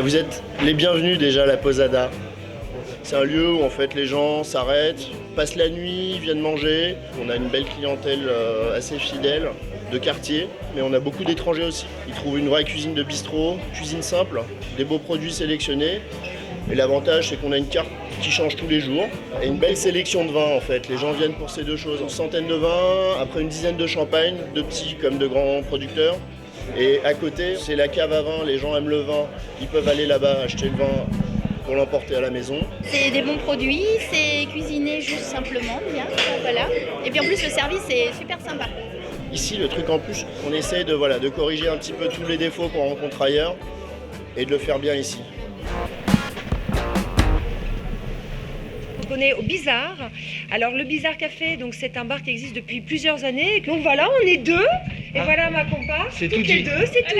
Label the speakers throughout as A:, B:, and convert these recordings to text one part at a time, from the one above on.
A: Vous êtes les bienvenus déjà à la Posada. C'est un lieu où en fait les gens s'arrêtent, passent la nuit, viennent manger. On a une belle clientèle assez fidèle de quartier, mais on a beaucoup d'étrangers aussi. Ils trouvent une vraie cuisine de bistrot, cuisine simple, des beaux produits sélectionnés. Et l'avantage, c'est qu'on a une carte qui change tous les jours et une belle sélection de vins en fait. Les gens viennent pour ces deux choses. Une centaine de vins, après une dizaine de champagnes, de petits comme de grands producteurs. Et à côté, c'est la cave à vin. Les gens aiment le vin. Ils peuvent aller là-bas acheter le vin pour l'emporter à la maison.
B: C'est des bons produits, c'est cuisiné juste simplement, bien, voilà. Et puis en plus, le service est super sympa.
A: Ici, le truc en plus, on essaie de corriger un petit peu tous les défauts qu'on rencontre ailleurs et de le faire bien ici.
C: On est au Bizarre. Alors le Bizarre Café, donc c'est un bar qui existe depuis plusieurs années. Donc voilà, on est deux. Et voilà ma comparse.
D: C'est tout
C: toutes les
D: dit.
C: deux, c'est tout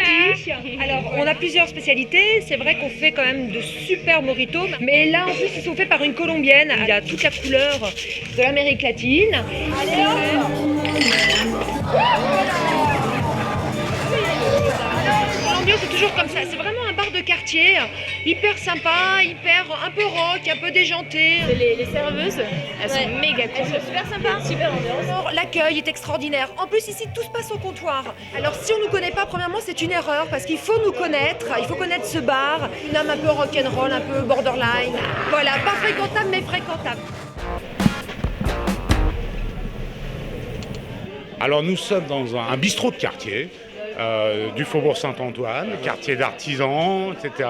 C: dit. Alors on a plusieurs spécialités. C'est vrai qu'on fait quand même de super mojitos. Mais là en plus ils sont faits par une Colombienne. Il a toute la couleur de l'Amérique latine. Allez L'ambiance c'est toujours comme ça. C'est vraiment un bar de quartier, hyper sympa, un peu rock, un peu déjanté.
B: Les serveuses, elles sont méga cool. Elles sont super sympas, super ambiance.
C: L'accueil est extraordinaire. En plus, ici, tout se passe au comptoir. Alors, si on ne nous connaît pas, premièrement, c'est une erreur parce qu'il faut nous connaître. Il faut connaître ce bar. Un homme un peu rock'n'roll, un peu borderline. Voilà, pas fréquentable, mais fréquentable.
D: Alors nous sommes dans un bistrot de quartier du Faubourg Saint-Antoine, quartier d'artisans, etc.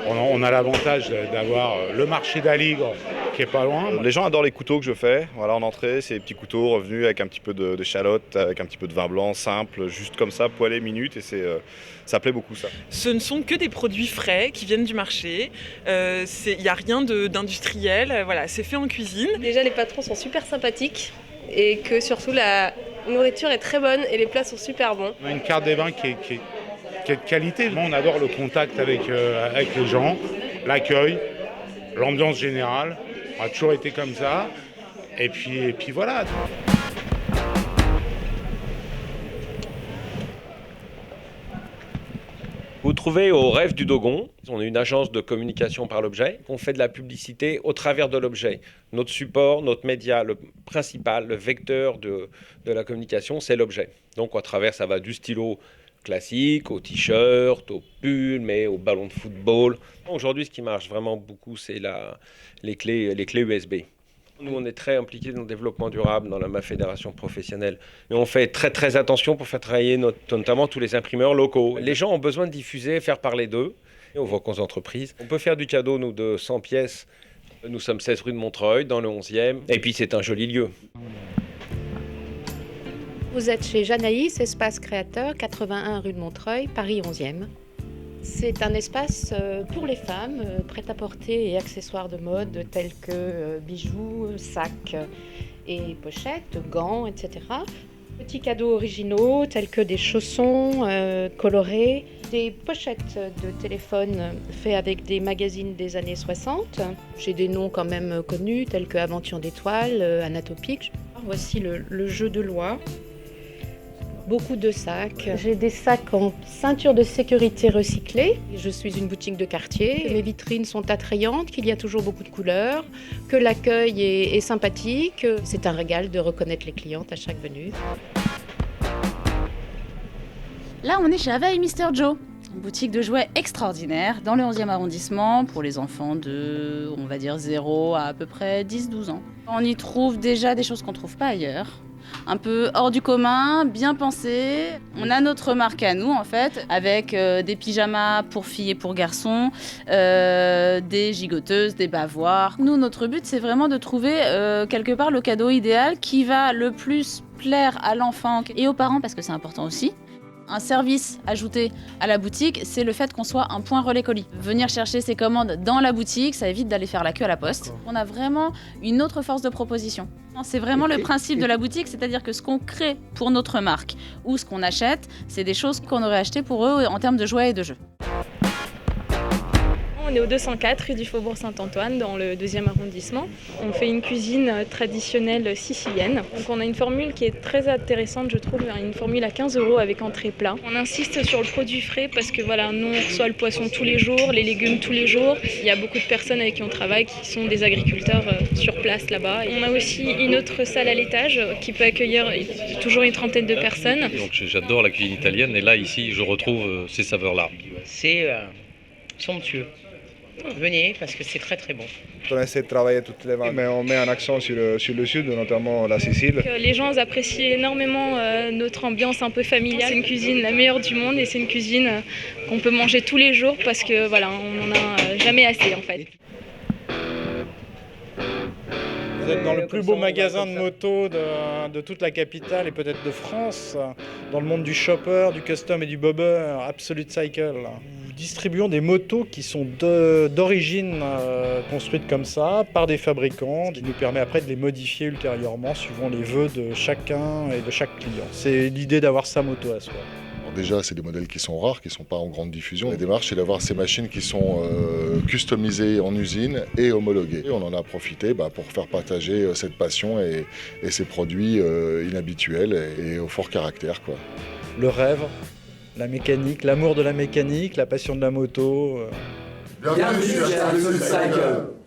D: On a l'avantage d'avoir le marché d'Aligre qui est pas loin.
E: Les gens adorent les couteaux que je fais. Voilà, en entrée, c'est des petits couteaux revenus avec un petit peu de chalotte, avec un petit peu de vin blanc, simple, juste comme ça, poêlé minute, et ça plaît beaucoup ça.
F: Ce ne sont que des produits frais qui viennent du marché. Il n'y a rien d'industriel. Voilà, c'est fait en cuisine.
G: Déjà, les patrons sont super sympathiques et que surtout la nourriture est très bonne et les plats sont super bons.
D: On a une carte des vins qui est de qualité. On adore le contact avec les gens, l'accueil, l'ambiance générale. On a toujours été comme ça. Et puis voilà.
H: Vous trouvez au Rêve du Dogon, on est une agence de communication par l'objet, on fait de la publicité au travers de l'objet. Notre support, notre média, le principal, le vecteur de la communication, c'est l'objet. Donc à travers, ça va du stylo classique, au t-shirt, au pull, mais au ballon de football. Aujourd'hui, ce qui marche vraiment beaucoup, c'est les clés USB. Nous, on est très impliqués dans le développement durable, dans la fédération professionnelle. Mais on fait très, très attention pour faire travailler notamment tous les imprimeurs locaux. Les gens ont besoin de diffuser, faire parler d'eux. Et on voit qu'aux entreprises, on peut faire du cadeau, nous, de 100 pièces. Nous sommes 16 rue de Montreuil, dans le 11e. Et puis, c'est un joli lieu.
I: Vous êtes chez Janaïs, espace créateur, 81 rue de Montreuil, Paris 11e. C'est un espace pour les femmes, prêt-à-porter et accessoires de mode tels que bijoux, sacs et pochettes, gants, etc. Petits cadeaux originaux tels que des chaussons colorés, des pochettes de téléphone faites avec des magazines des années 60. J'ai des noms quand même connus tels que Aventure d'étoiles, Anatopique. Voici le jeu de loi. Beaucoup de sacs. J'ai des sacs en ceinture de sécurité recyclée. Je suis une boutique de quartier. Mes vitrines sont attrayantes, qu'il y a toujours beaucoup de couleurs, que l'accueil est sympathique. C'est un régal de reconnaître les clientes à chaque venue.
J: Là, on est chez Ava et Mister Joe. Une boutique de jouets extraordinaire dans le 11e arrondissement pour les enfants de, on va dire, 0 à peu près 10-12 ans. On y trouve déjà des choses qu'on ne trouve pas ailleurs. Un peu hors du commun, bien pensé. On a notre marque à nous en fait, avec des pyjamas pour filles et pour garçons, des gigoteuses, des bavoirs. Nous, notre but, c'est vraiment de trouver quelque part le cadeau idéal qui va le plus plaire à l'enfant et aux parents, parce que c'est important aussi. Un service ajouté à la boutique, c'est le fait qu'on soit un point relais colis. Venir chercher ses commandes dans la boutique, ça évite d'aller faire la queue à la poste. On a vraiment une autre force de proposition. C'est vraiment le principe de la boutique, c'est-à-dire que ce qu'on crée pour notre marque ou ce qu'on achète, c'est des choses qu'on aurait achetées pour eux en termes de jouets et de jeux.
K: On est au 204 rue du Faubourg Saint-Antoine, dans le 2e arrondissement. On fait une cuisine traditionnelle sicilienne. Donc on a une formule qui est très intéressante, je trouve, une formule à 15 € avec entrée plat. On insiste sur le produit frais parce que voilà, nous on reçoit le poisson tous les jours, les légumes tous les jours. Il y a beaucoup de personnes avec qui on travaille qui sont des agriculteurs sur place là-bas. Et on a aussi une autre salle à l'étage qui peut accueillir toujours une trentaine de personnes.
L: Donc j'adore la cuisine italienne et là ici je retrouve ces saveurs-là.
M: C'est somptueux. Venez parce que c'est très très bon.
N: On essaie de travailler toutes les ventes, mais on met un accent sur le sud, notamment la Sicile.
K: Les gens apprécient énormément notre ambiance un peu familiale. C'est une cuisine la meilleure du monde et c'est une cuisine qu'on peut manger tous les jours parce que voilà, on n'en a jamais assez en fait.
O: Vous êtes dans le plus beau magasin de moto de toute la capitale et peut-être de France, dans le monde du shopper, du custom et du bobber, Absolute Cycle. Nous distribuons des motos qui sont d'origine construites comme ça par des fabricants, qui nous permet après de les modifier ultérieurement suivant les vœux de chacun et de chaque client. C'est l'idée d'avoir sa moto à soi.
P: Déjà, c'est des modèles qui sont rares, qui ne sont pas en grande diffusion. La démarche, c'est d'avoir ces machines qui sont customisées en usine et homologuées. Et on en a profité pour faire partager cette passion et ces produits inhabituels et au fort caractère, quoi.
O: Le rêve, la mécanique, l'amour de la mécanique, la passion de la moto.
Q: Bienvenue chez Absolute Cycle.